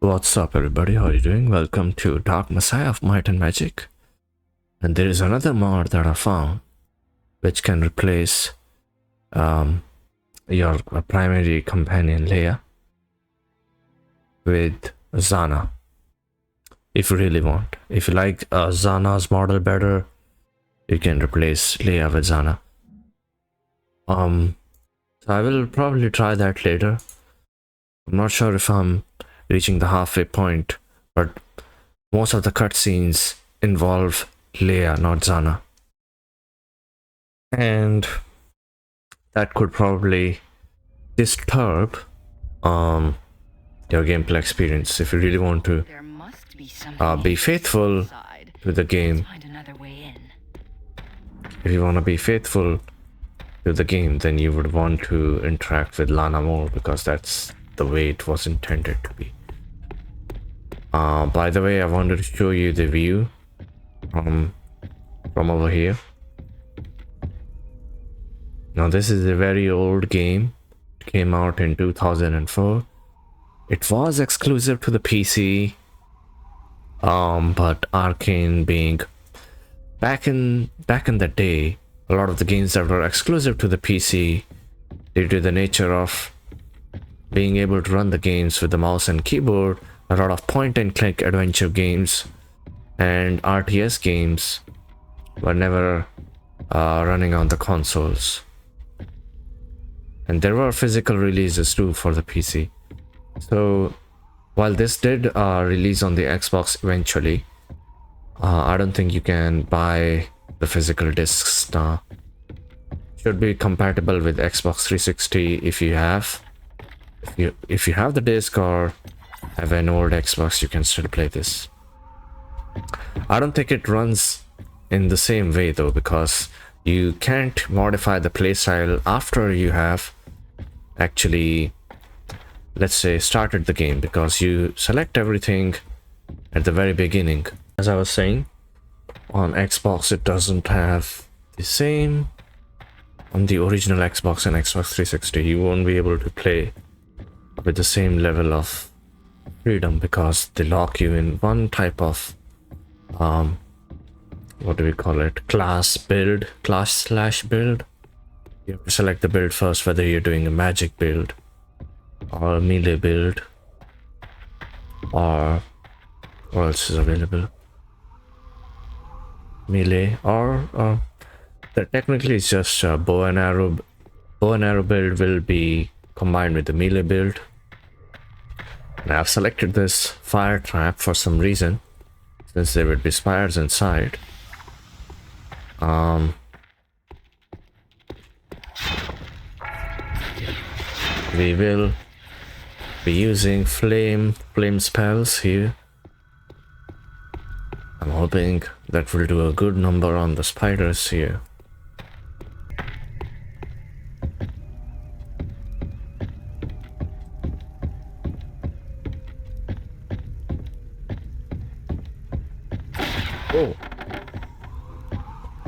What's up, everybody? How are you doing? Welcome to Dark Messiah of Might and Magic. And there is another mod that I found which can replace your primary companion Leia with Xana, if you really want. If you like Xana's model better, you can replace Leia with Xana. So I will probably try that later. I'm not sure if I'm reaching the halfway point, but most of the cutscenes involve Leia, not Xana. And that could probably disturb your gameplay experience if you really want to be faithful to the game. If you want to be faithful to the game, then you would want to interact with Lana more, because that's the way it was intended to be. By the way, I wanted to show you the view from over here. Now this is a very old game. It came out in 2004. It was exclusive to the PC, but Arcane being back in the day, a lot of the games that were exclusive to the PC, due to the nature of being able to run the games with the mouse and keyboard, a lot of point and click adventure games and RTS games were never running on the consoles. And there were physical releases too for the PC. So while this did release on the Xbox eventually, I don't think you can buy the physical discs now. Should be compatible with Xbox 360 if you have. If you have the disc or have an old Xbox, you can still play this. I don't think it runs in the same way though, because you can't modify the playstyle after you have actually, let's say, started the game, because you select everything at the very beginning. As I was saying, on Xbox it doesn't have the same. On the original Xbox and Xbox 360, you won't be able to play with the same level of freedom, because they lock you in one type of what do we call it, class slash build. You have to select the build first, whether you're doing a magic build or a melee build, or what else is available, melee, or that technically it's just bow and arrow build will be combined with the melee build. And I've selected this fire trap for some reason, since there would be spires inside. We will be using flame spells here. I'm hoping that will do a good number on the spiders here.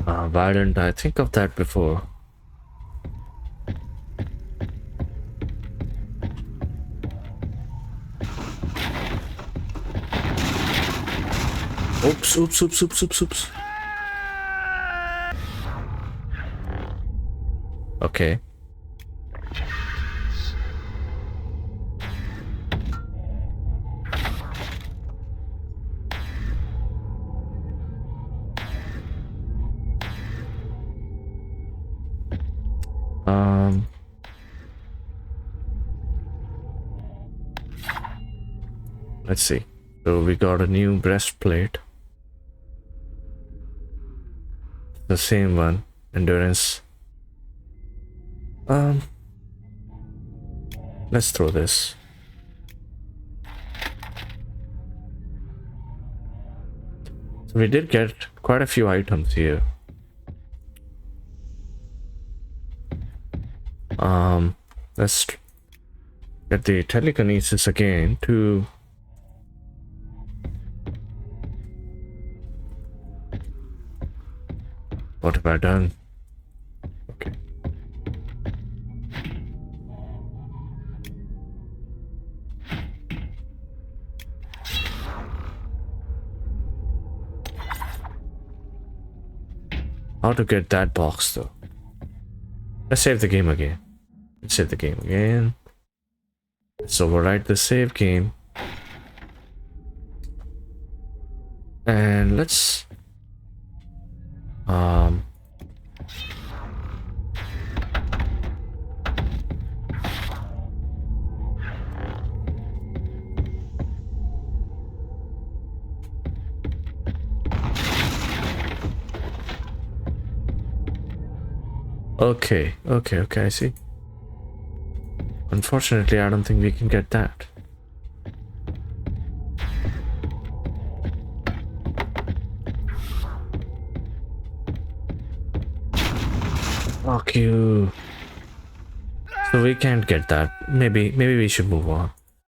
Oh, why didn't I think of that before? Oops. Okay. Let's see. So we got a new breastplate. The same one, endurance. Let's throw this. So we did get quite a few items here. Let's get the telekinesis again to what have I done? Okay. how to get that box though. Let's save the game again. Let's save the game again. Let's overwrite the save game. And let's okay, I see. Unfortunately, I don't think we can get that. Fuck you. So we can't get that. Maybe we should move on.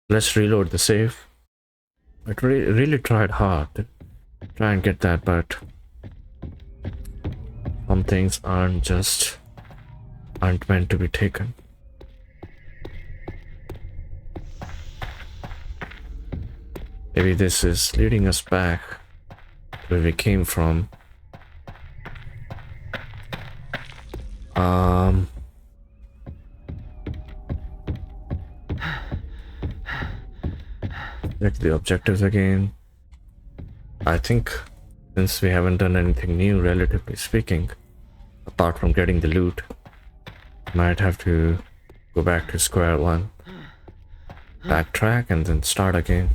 Let's reload the save. I really tried hard to try and get that, but some things aren't meant to be taken. Maybe this is leading us back where we came from. Check the objectives again. I think since we haven't done anything new, relatively speaking, apart from getting the loot, might have to go back to square one, backtrack, and then start again.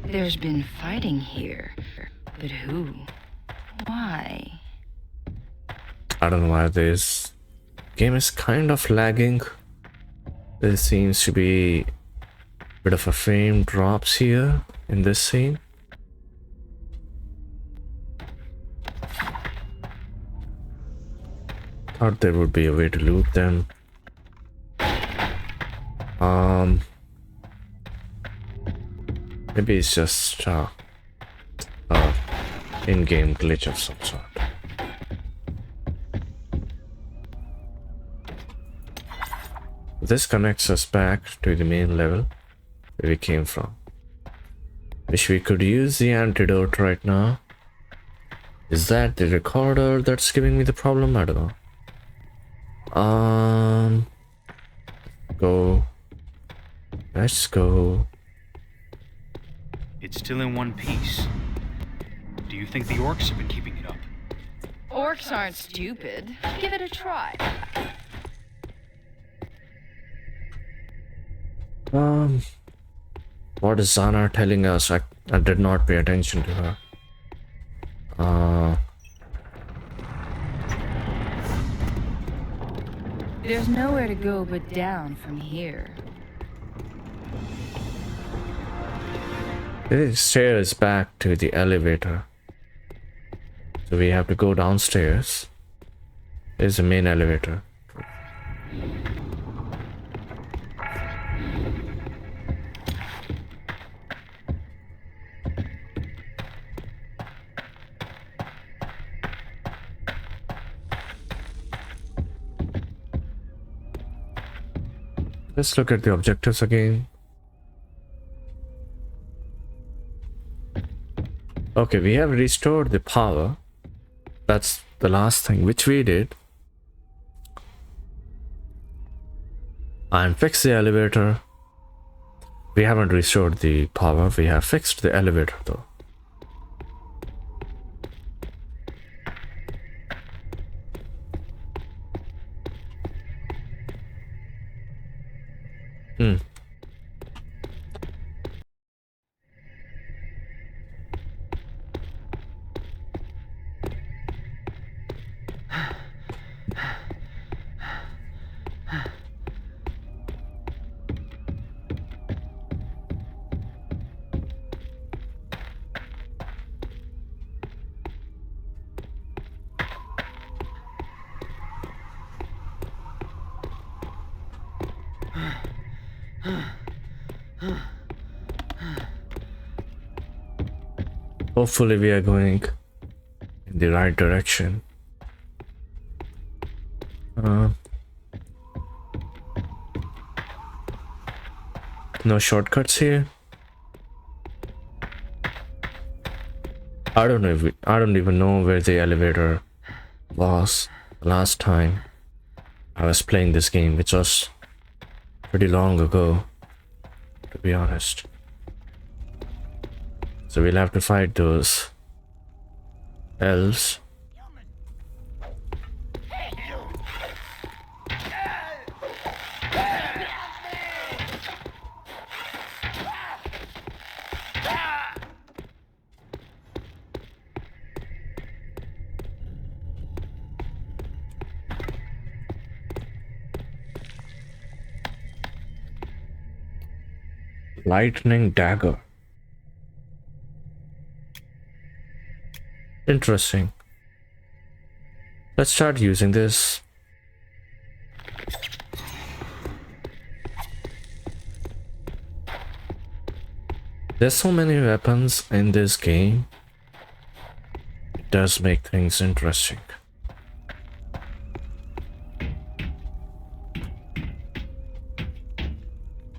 There's been fighting here, but who? Why? I don't know why this game is kind of lagging. There seems to be a bit of a frame drops here in this scene. Thought there would be a way to loot them. Maybe it's just in-game glitch of some sort. This connects us back to the main level where we came from. Wish we could use the antidote right now. Is that the recorder that's giving me the problem? I don't know. Go. Let's go. It's still in one piece. Do you think the orcs have been keeping it up? Orcs aren't stupid. Give it a try. What is Xana telling us? I did not pay attention to her. There's nowhere to go but down from here. It stairs back to the elevator. So we have to go downstairs. There's the main elevator. Let's look at the objectives again. Okay, we have restored the power. That's the last thing which we did. And fix the elevator. We haven't restored the power. We have fixed the elevator though. Hopefully we are going in the right direction. No shortcuts here. I don't even know where the elevator was last time I was playing this game, which was pretty long ago, to be honest. So we'll have to fight those elves. Lightning dagger. Interesting. Let's start using this. There's so many weapons in this game. It does make things interesting.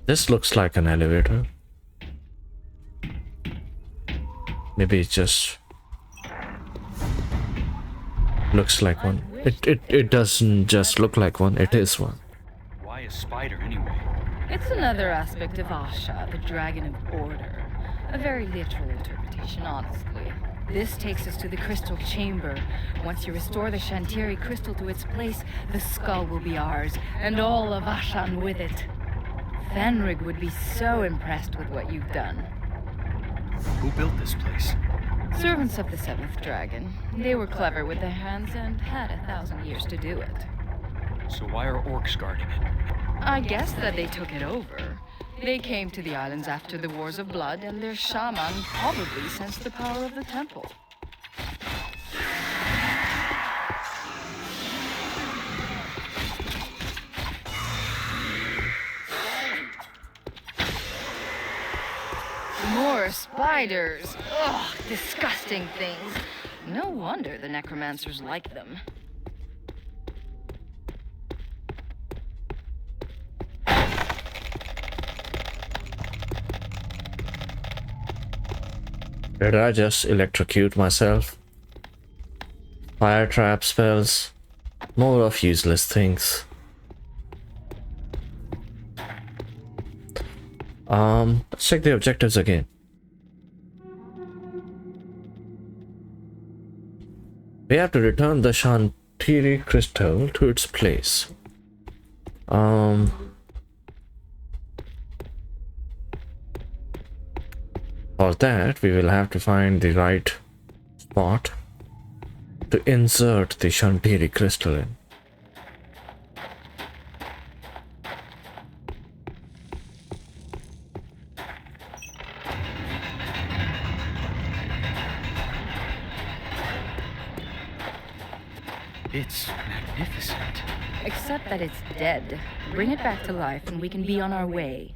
This looks like an elevator. Maybe it just looks like one. It doesn't just look like one, it is one. Why a spider anyway? It's another aspect of Asha, the Dragon of Order. A very literal interpretation, honestly. This takes us to the crystal chamber. Once you restore the Shantiri crystal to its place, the skull will be ours, and all of Ashan with it. Fenrig would be so impressed with what you've done. Who built this place? Servants of the Seventh Dragon. They were clever with their hands and had 1,000 years to do it. So why are orcs guarding it? I guess that they took it over. They came to the islands after the Wars of Blood, and their shaman probably sensed the power of the temple. More spiders! Ugh, disgusting things. No wonder the necromancers like them. Did I just electrocute myself? Fire trap spells. More of useless things. Let's check the objectives again. We have to return the Shantiri crystal to its place. For that, we will have to find the right spot to insert the Shantiri crystal in. It's magnificent. Except that it's dead. Bring it back to life and we can be on our way.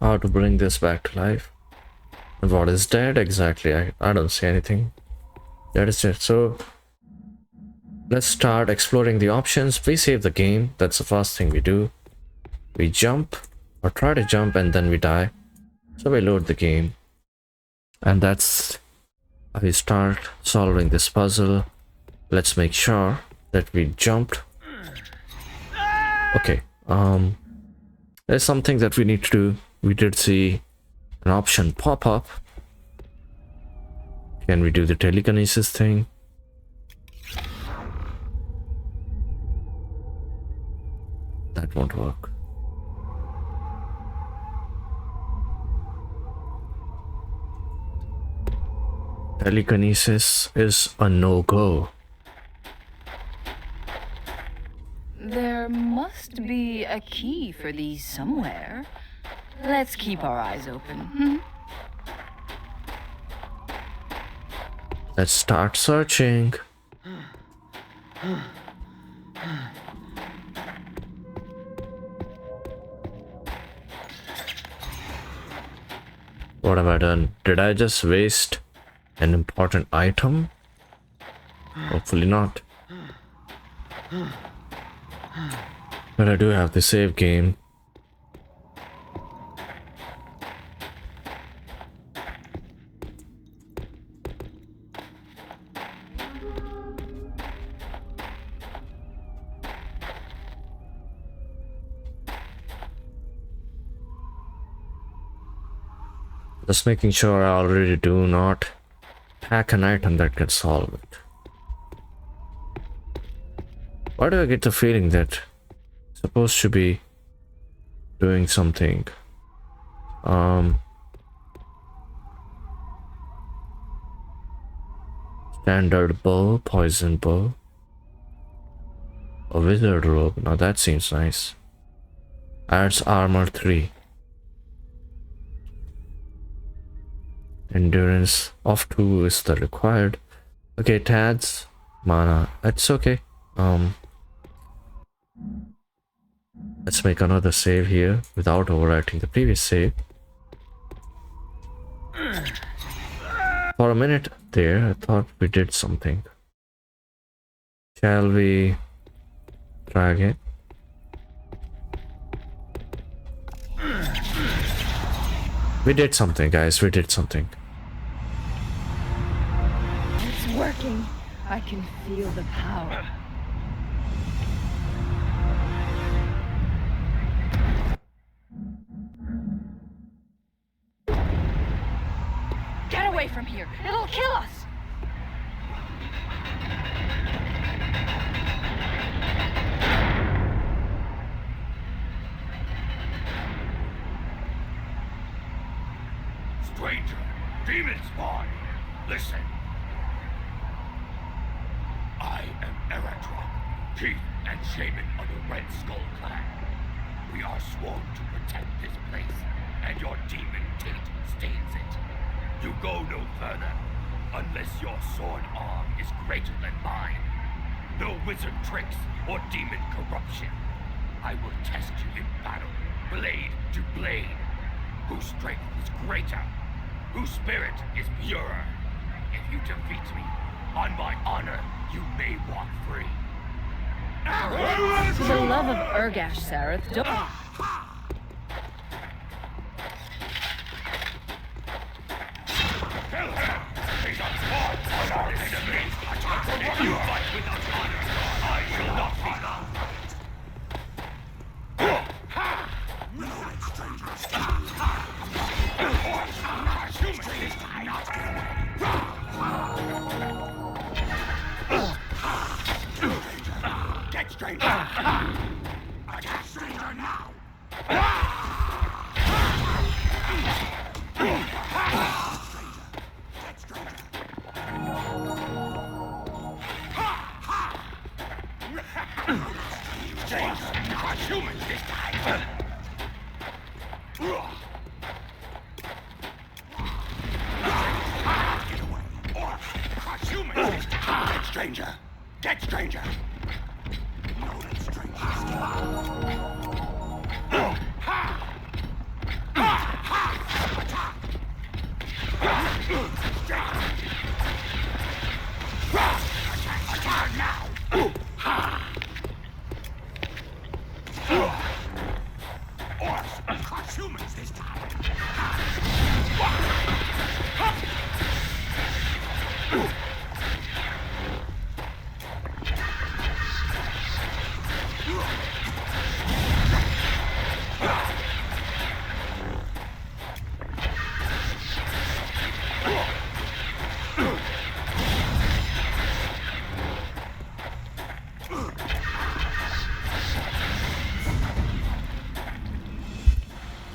How to bring this back to life? And what is dead exactly? I don't see anything. That is it. So let's start exploring the options. We save the game. That's the first thing we do. We jump or try to jump and then we die. So we load the game. And that's how we start solving this puzzle. Let's make sure that we jumped. Okay. There's something that we need to do. We did see an option pop up. Can we do the telekinesis thing? That won't work. Telekinesis is a no-go. There must be a key for these somewhere. Let's keep our eyes open. Let's start searching. What have I done? Did I just waste an important item? Hopefully not. But I do have the save game. Just making sure I already do not pack an item that can solve it. Why do I get the feeling that it's supposed to be doing something? Standard bow, poison bow, a wizard robe. Now that seems nice. Adds armor 3. Endurance of 2 is the required. Okay, it adds mana. It's okay. Let's make another save here without overwriting the previous save. For a minute there, I thought we did something. Shall we try again? We did something, guys. We did something. It's working. I can feel the power. Get away from here. It'll kill us. Stranger, demon spawn, listen. I am Eradron, chief and shaman of the Red Skull clan. We are sworn to protect this place, and your demon taint stains it. You go no further, unless your sword arm is greater than mine. No wizard tricks or demon corruption. I will test you in battle, blade to blade. Whose strength is greater? Whose spirit is purer? If you defeat me, on my honor, you may walk free. For the love of Urgash, Sareth, don't... Kill him! These are swords on our enemies! If you fight without honor, I shall not be long. Get stranger! Attack stranger now! Get stranger! Stranger, not humans this time! Get away! Or crush humans this time! Get stranger! Get stranger! No, that stranger. Attack now! Or crush humans this time!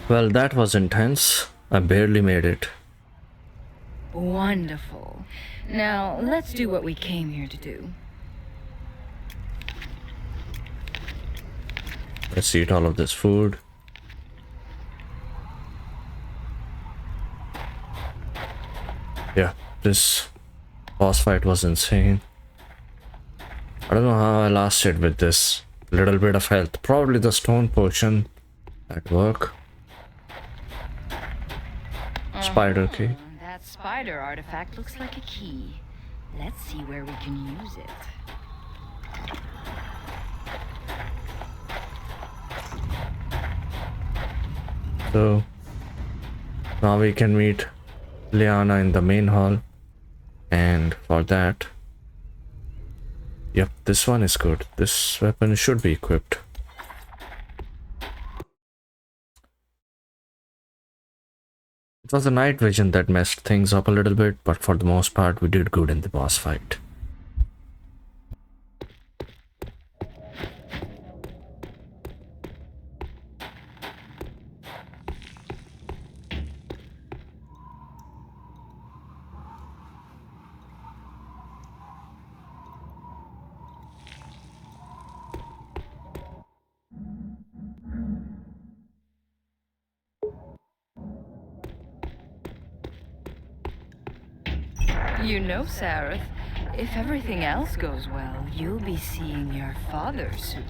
Well, that was intense. I barely made it. Wonderful. Now, let's do what we came here to do. Let's eat all of this food. Yeah, this boss fight was insane. I don't know how I lasted with this little bit of health. Probably the stone potion at work. Spider key. That spider artifact looks like a key. Let's see where we can use it. So now we can meet Leanna in the main hall, and for that, yep, this one is good. This weapon should be equipped. It was the night vision that messed things up a little bit, but for the most part, we did good in the boss fight. You know, Sareth, if everything else goes well, you'll be seeing your father soon.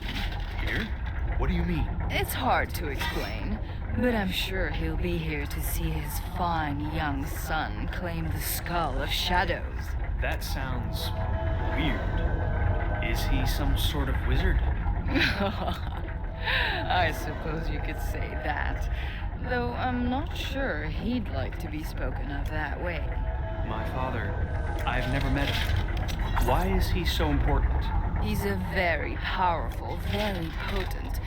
Here? What do you mean? It's hard to explain, but I'm sure he'll be here to see his fine young son claim the Skull of Shadows. That sounds weird. Is he some sort of wizard? I suppose you could say that, though I'm not sure he'd like to be spoken of that way. My father, I've never met him. Why is he so important? He's a very powerful, very potent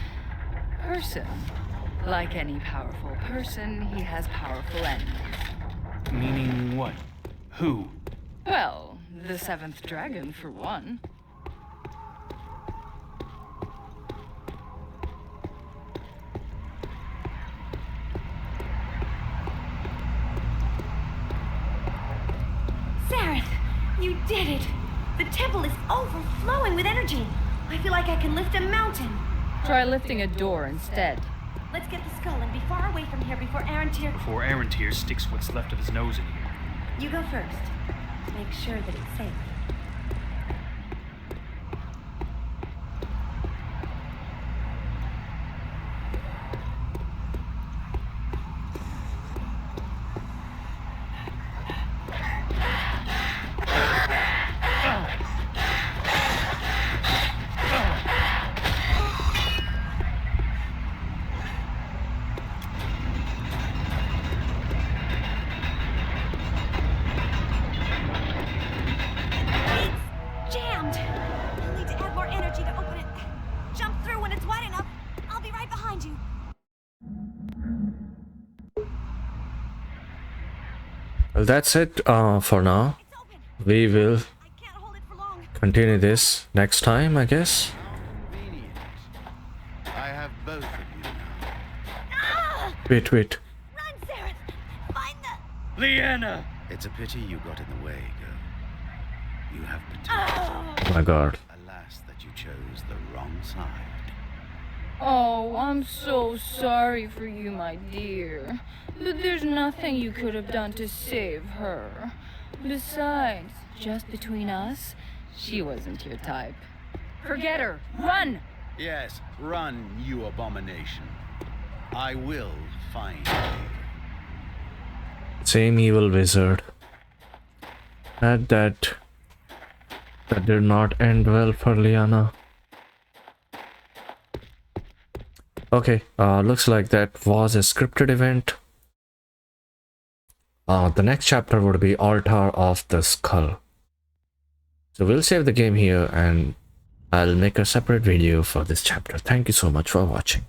person. Like any powerful person, he has powerful enemies. Meaning what? Who? Well, the seventh dragon, for one. Sareth, you did it! The temple is overflowing with energy. I feel like I can lift a mountain. Try lifting a door instead. Let's get the skull and be far away from here before Arantir... Before Arantir sticks what's left of his nose in here. You go first. Make sure that it's safe. Well, that's it for now. We will continue this next time, I guess. I have both of you now. Ah! Wait. Run, Sarah! Find the... Leanna! It's a pity you got in the way, girl. You have potential. Oh my god. Alas, that you chose the wrong side. Oh, I'm so sorry for you, my dear. But there's nothing you could have done to save her. Besides, just between us, she wasn't your type. Forget her. Run! Yes, run, you abomination. I will find you. Same evil wizard. That did not end well for Leanna. Okay, looks like that was a scripted event. The next chapter would be Altar of the Skull. So we'll save the game here and I'll make a separate video for this chapter. Thank you so much for watching.